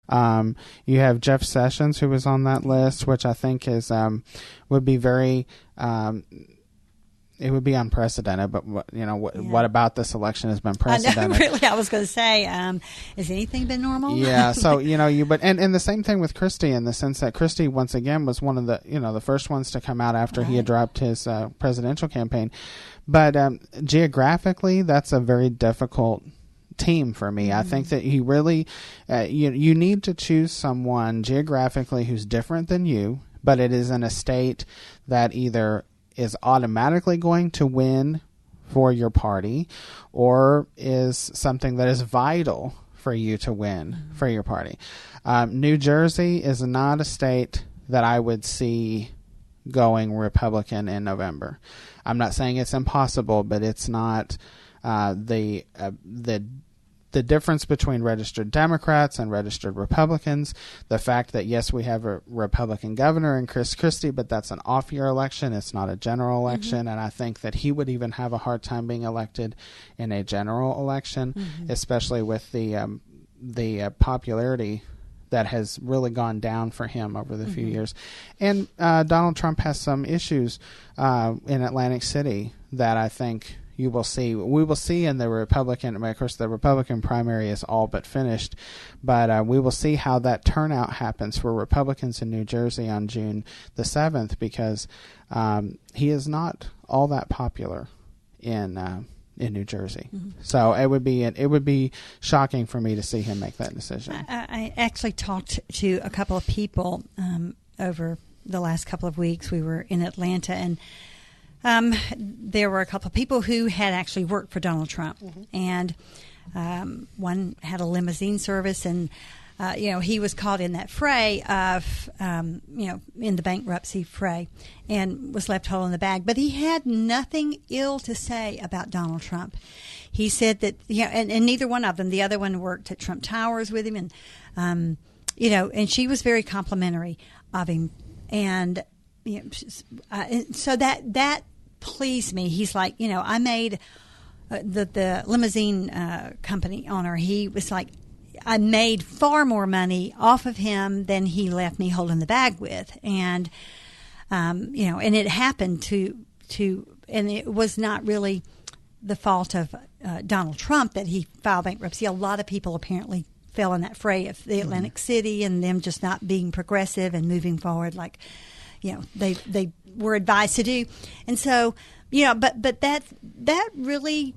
You have Jeff Sessions, who was on that list, which I think is would be very. It would be unprecedented, but what about this election has been precedented? I know, really, I was going to say, has anything been normal? Yeah, so and the same thing with Christie, in the sense that Christie once again was one of the the first ones to come out after he had dropped his presidential campaign, but geographically, that's a very difficult team for me. I think that you really you need to choose someone geographically who's different than you, but it is in a state that either is automatically going to win for your party, or is something that is vital for you to win for your party. New Jersey is not a state that I would see going Republican in November. I'm not saying it's impossible, but it's not the difference between registered Democrats and registered Republicans, the fact that, yes, we have a Republican governor in Chris Christie, but that's an off-year election. It's not a general election, and I think that he would even have a hard time being elected in a general election, especially with the popularity that has really gone down for him over the few years. And Donald Trump has some issues in Atlantic City that I think we will see in the Republican. Of course, the Republican primary is all but finished, but we will see how that turnout happens for Republicans in New Jersey on June the 7th, because he is not all that popular in New Jersey. So it would be shocking for me to see him make that decision. I actually talked to a couple of people over the last couple of weeks. We were in Atlanta, and there were a couple of people who had actually worked for Donald Trump, and one had a limousine service, and he was caught in that fray of in the bankruptcy fray, and was left holding the bag. But he had nothing ill to say about Donald Trump. He said that and neither one of them. The other one worked at Trump Towers with him, and and she was very complimentary of him, and so that pleased me. He's like, I made the limousine company owner. He was like, I made far more money off of him than he left me holding the bag with, and and it happened to, and it was not really the fault of Donald Trump that he filed bankruptcy. A lot of people apparently fell in that fray of the Atlantic City and them just not being progressive and moving forward like they were advised to do. And so, but that really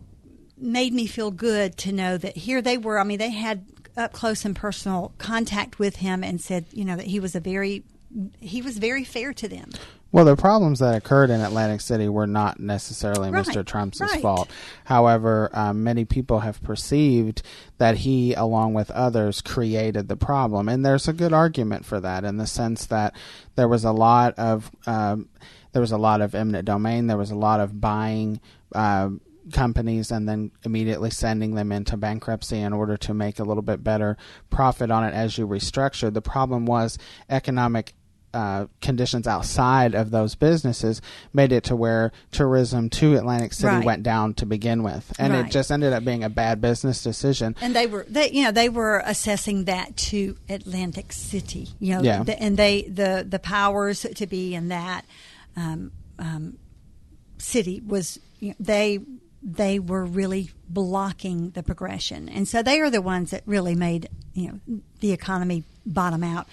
made me feel good to know that here they were. I mean, they had up close and personal contact with him and said, that he was very fair to them. Well, the problems that occurred in Atlantic City were not necessarily Mr. Trump's fault. However, many people have perceived that he, along with others, created the problem. And there's a good argument for that, in the sense that there was a lot of eminent domain. There was a lot of buying companies and then immediately sending them into bankruptcy in order to make a little bit better profit on it as you restructure. The problem was economic conditions outside of those businesses made it to where tourism to Atlantic City went down to begin with, and it just ended up being a bad business decision. And they were assessing that to Atlantic City, and the powers to be in that city was they were really blocking the progression, and so they are the ones that really made the economy bottom out.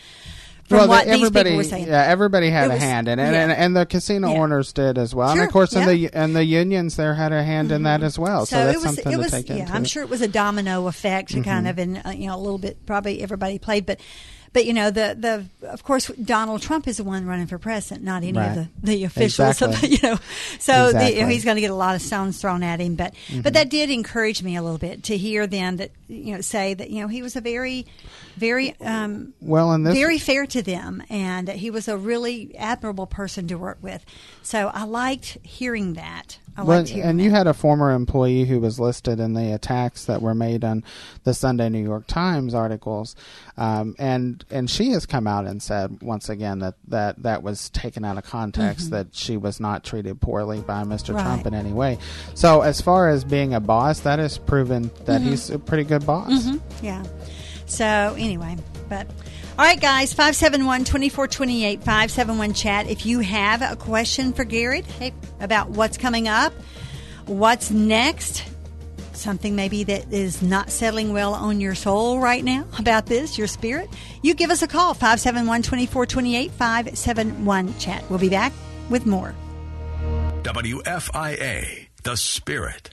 Everybody had a hand in it, and the casino owners did as well. Sure, and of course, and the unions there had a hand in that as well. So that's something to take into. I'm sure it was a domino effect, kind of, and a little bit. Probably everybody played, but of course Donald Trump is the one running for president, not any of the officials. Exactly. So he's going to get a lot of stones thrown at him. But that did encourage me a little bit to hear them that say that he was a very very fair to them, and that he was a really admirable person to work with. So I liked hearing that. You had a former employee who was listed in the attacks that were made on the Sunday New York Times articles, and she has come out and said once again that was taken out of context, that she was not treated poorly by Mr. Trump in any way. So as far as being a boss, that has proven that he's a pretty good boss. Yeah. So anyway, But all right, guys, 571-2428, 571-CHAT. If you have a question for Garrett about what's coming up, what's next, something maybe that is not settling well on your soul right now about this, your spirit, you give us a call, 571-2428, 571-CHAT. We'll be back with more. WFIA, The Spirit.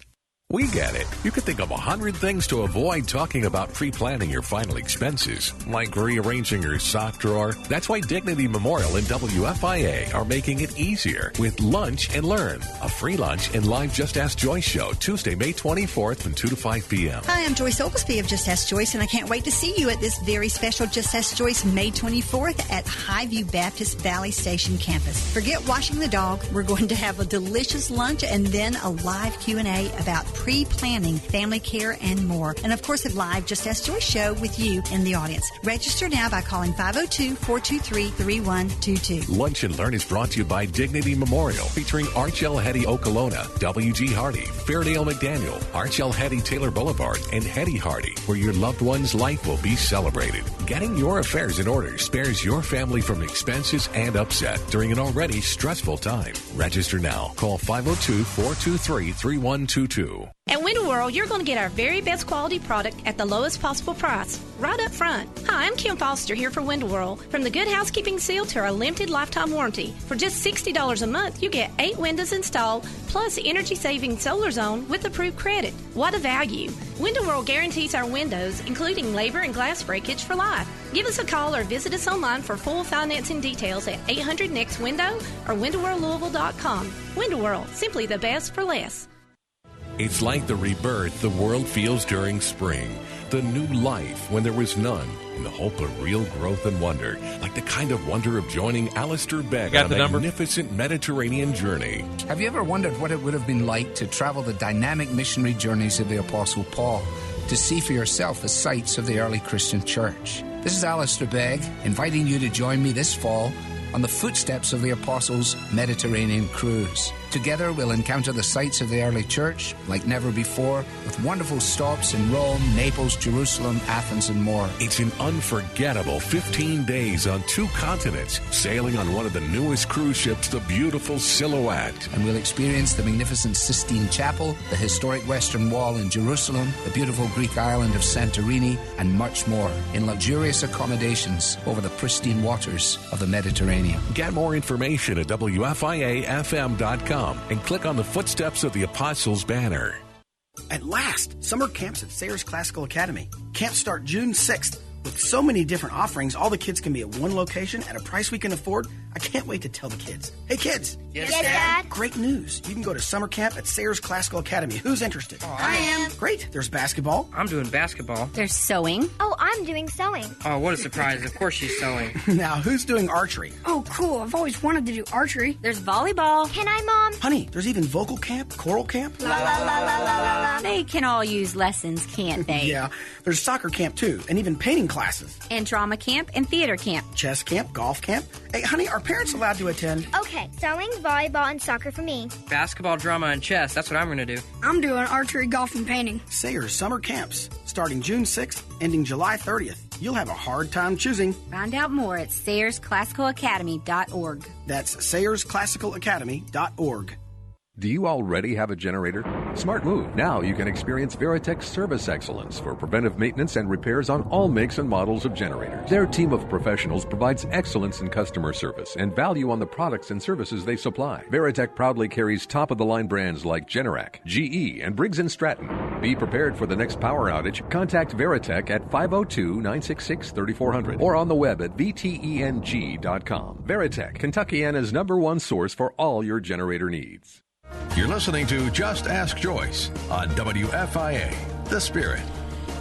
We get it. You could think of 100 things to avoid talking about pre-planning your final expenses, like rearranging your sock drawer. That's why Dignity Memorial and WFIA are making it easier with Lunch and Learn, a free lunch and live Just Ask Joyce show, Tuesday, May 24th from 2 to 5 p.m. Hi, I'm Joyce Oglesby of Just Ask Joyce, and I can't wait to see you at this very special Just Ask Joyce May 24th at Highview Baptist Valley Station campus. Forget washing the dog. We're going to have a delicious lunch and then a live Q&A about pre-planning, family care, and more. And of course, a live Just Ask Joyce show with you in the audience. Register now by calling 502-423-3122. Lunch and Learn is brought to you by Dignity Memorial, featuring Arch L. Hetty Okolona, W.G. Hardy, Fairdale McDaniel, Arch L. Hetty Taylor Boulevard, and Hetty Hardy, where your loved one's life will be celebrated. Getting your affairs in order spares your family from expenses and upset during an already stressful time. Register now. Call 502-423-3122. At Window World, you're going to get our very best quality product at the lowest possible price, right up front. Hi, I'm Kim Foster here for Window World. From the Good Housekeeping Seal to our limited lifetime warranty, for just $60 a month, you get 8 windows installed, plus energy-saving solar zone with approved credit. What a value! Window World guarantees our windows, including labor and glass breakage, for life. Give us a call or visit us online for full financing details at 800-NEXT-WINDOW or windowworldlouisville.com. Window World, simply the best for less. It's like the rebirth the world feels during spring. The new life when there was none, in the hope of real growth and wonder, like the kind of wonder of joining Alistair Begg on a magnificent Mediterranean journey. Have you ever wondered what it would have been like to travel the dynamic missionary journeys of the Apostle Paul, to see for yourself the sights of the early Christian church? This is Alistair Begg, inviting you to join me this fall on the footsteps of the Apostles' Mediterranean cruise. Together, we'll encounter the sights of the early church like never before, with wonderful stops in Rome, Naples, Jerusalem, Athens, and more. It's an unforgettable 15 days on 2 continents, sailing on one of the newest cruise ships, the beautiful Silhouette. And we'll experience the magnificent Sistine Chapel, the historic Western Wall in Jerusalem, the beautiful Greek island of Santorini, and much more, in luxurious accommodations over the pristine waters of the Mediterranean. Get more information at WFIAFM.com and click on the Footsteps of the Apostles banner. At last, summer camps at Sayers Classical Academy. Camps start June 6th. With so many different offerings, all the kids can be at one location at a price we can afford. I can't wait to tell the kids. Hey, kids. Yes, Dad. Great news. You can go to summer camp at Sayers Classical Academy. Who's interested? Oh, I am. Great. There's basketball. I'm doing basketball. There's sewing. Oh, I'm doing sewing. Oh, what a surprise. Of course she's sewing. Now, who's doing archery? Oh, cool. I've always wanted to do archery. There's volleyball. Can I, Mom? Honey, there's even vocal camp, choral camp. La, la, la, la, la, la, la. They can all use lessons, can't they? Yeah. There's soccer camp, too, and even painting classes. And drama camp and theater camp. Chess camp, golf camp. Hey, honey, are parents allowed to attend? Okay, sewing, volleyball, and soccer for me. Basketball, drama, and chess. That's what I'm going to do. I'm doing archery, golf, and painting. Sayers summer camps, starting June 6th, ending July 30th. You'll have a hard time choosing. Find out more at SayersClassicalAcademy.org. That's SayersClassicalAcademy.org. Do you already have a generator? Smart move. Now you can experience Veritech's service excellence for preventive maintenance and repairs on all makes and models of generators. Their team of professionals provides excellence in customer service and value on the products and services they supply. Veritech proudly carries top-of-the-line brands like Generac, GE, and Briggs & Stratton. Be prepared for the next power outage. Contact Veritech at 502-966-3400 or on the web at vteng.com. Veritech, Kentuckiana's #1 source for all your generator needs. You're listening to Just Ask Joyce on WFIA, The Spirit.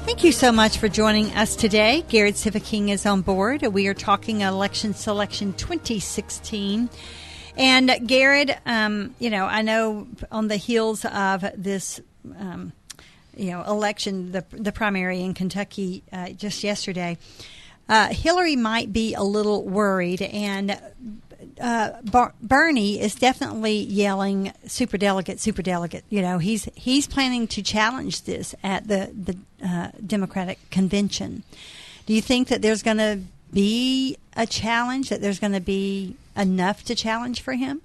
Thank you so much for joining us today. Garrett Sivaking is on board. We are talking election selection 2016. And Garrett, I know on the heels of this, election, the primary in Kentucky just yesterday, Hillary might be a little worried, and Bernie is definitely yelling superdelegate, superdelegate. He's planning to challenge this at the Democratic convention. Do you think that there's going to be a challenge, that there's going to be enough to challenge for him?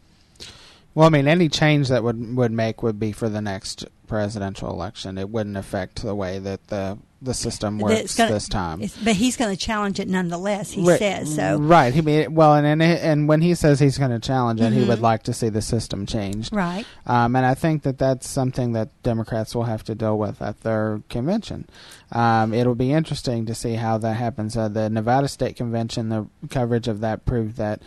Well, I mean, any change that would make would be for the next presidential election. It wouldn't affect the way that the system works this time. But he's going to challenge it nonetheless, he says. So. Right. And when he says he's going to challenge it, he would like to see the system changed. Right. And I think that that's something that Democrats will have to deal with at their convention. It'll be interesting to see how that happens. The Nevada State Convention, the coverage of that proved that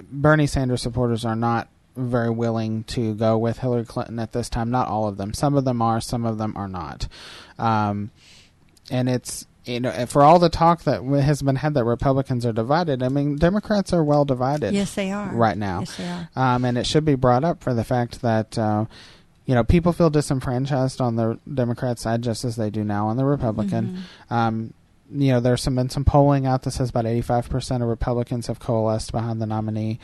Bernie Sanders supporters are not very willing to go with Hillary Clinton at this time. Not all of them. Some of them are, some of them are not. And it's, for all the talk that has been had that Republicans are divided, I mean, Democrats are well divided. Yes, they are. Right now. Yes, they are. And it should be brought up for the fact that, people feel disenfranchised on the Democrat side just as they do now on the Republican. There's been some polling out that says about 85% of Republicans have coalesced behind the nominee.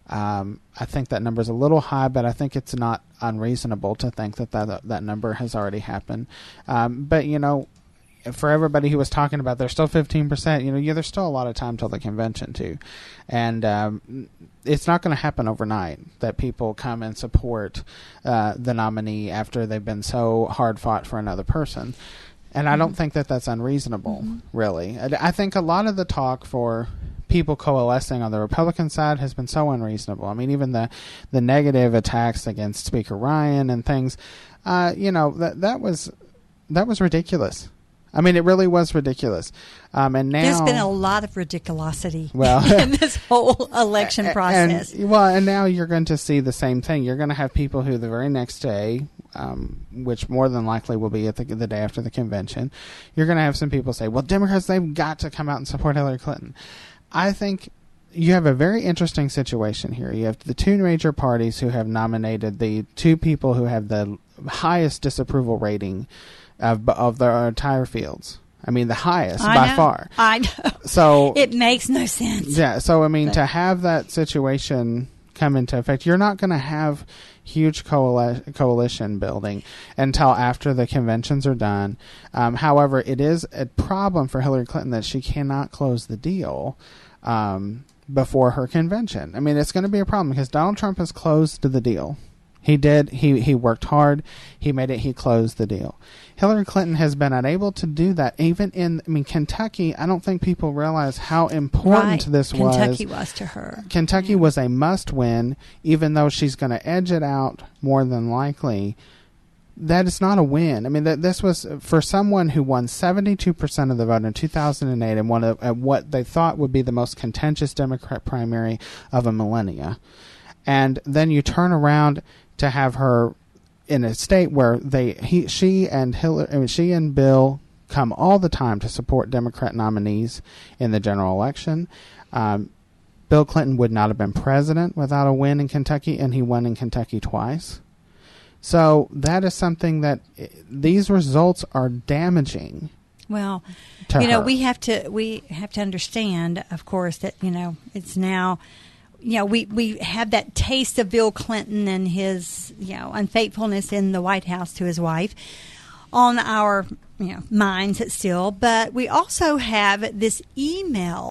I think that number is a little high, but I think it's not unreasonable to think that number has already happened. But for everybody who was talking about there's still 15%, there's still a lot of time till the convention too. And it's not going to happen overnight that people come and support the nominee after they've been so hard fought for another person. And I don't think that that's unreasonable, really. I think a lot of the talk for people coalescing on the Republican side has been so unreasonable. I mean, even the negative attacks against Speaker Ryan and things, that was ridiculous. I mean, it really was ridiculous. And now there's been a lot of ridiculosity in this whole election process. And now you're going to see the same thing. You're going to have people who the very next day, which more than likely will be at the day after the convention, you're going to have some people say, well, Democrats, they've got to come out and support Hillary Clinton. I think you have a very interesting situation here. You have the two major parties who have nominated the two people who have the highest disapproval rating of their entire fields. I mean, the highest by far. I know. So it makes no sense. Yeah. So, I mean, to have that situation come into effect, you're not going to have huge coalition building until after the conventions are done. However, it is a problem for Hillary Clinton that she cannot close the deal before her convention. I mean, it's going to be a problem because Donald Trump has closed the deal. He did. He worked hard. He made it. He closed the deal. Hillary Clinton has been unable to do that. Even in, Kentucky, I don't think people realize how important this was. Kentucky was to her. Kentucky was a must-win, even though she's going to edge it out more than likely. That is not a win. I mean, this was for someone who won 72% of the vote in 2008 and won what they thought would be the most contentious Democrat primary of a millennia. And then you turn around to have her in a state where she and Bill come all the time to support Democrat nominees in the general election. Bill Clinton would not have been president without a win in Kentucky, and he won in Kentucky twice. So that is something that these results are damaging. Well, her. we have to understand, of course, that it's now. We have that taste of Bill Clinton and his, unfaithfulness in the White House to his wife on our, minds still. But we also have this email